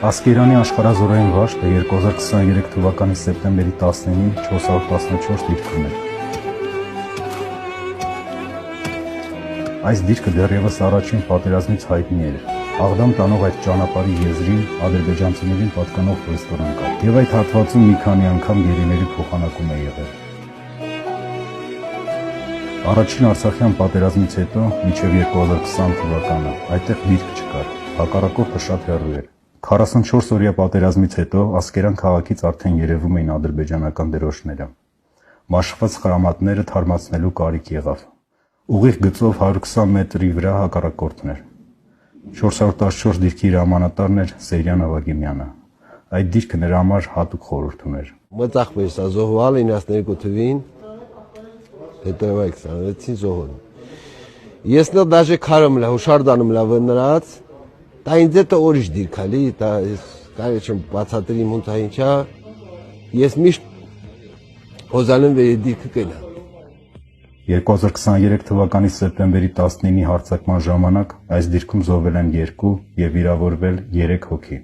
Ասկերանի աշխարհազորային վաշտը 2023 թվականի սեպտեմբերի 19-ին 414 դիրք ուներ։ Այս դիրքը դեռևս առաջին պատերազմից հայտնի էր։ Աղդամ տանող այդ ճանապարհի եզրին ադրբեջանցիներին պատկանող ռեստորան կար, եւ այդ հատվածում մի քանի անգամ գերիների փոխանակում է եղել։ Առաջին Արցախյան պատերազմից հետո մինչև 2020 թվականը այդտեղ դիրք չկար, հակառակորդը շատ հեռու էր։ 44-օրյա պատերազմից հետո Ասկերան քաղաքից արդեն երևում էին ադրբեջանական դրոշները։ Մաշված խրամատները թարմացնելու կարիք եղավ։ Ուղիղ գծով 120 մետրի վրա հակառակորդն էր։ 414 դիրքի հրամանատարն էր Սեյրան Ավագիմյանը։ Այդ դիրքը նրա համար հատուկ խորհուրդ ուներ։ Մտածպես զոհվալ 92 թվին հետևայք սանեցին զոհուն։ Ես նա դաժե քարում լա հուշարդանում լա վնրած դա ինձ է օրիշ դիրքալի դա կարելի չեմ բացատրի մունտա ինչա ես միշտ հոզալեմ վերի դիրքը կենա 2023 թվականի սեպտեմբերի 19-ի հարձակման ժամանակ այս դիրքում զոհվել են 2 եւ վիրավորվել 3 հոգի։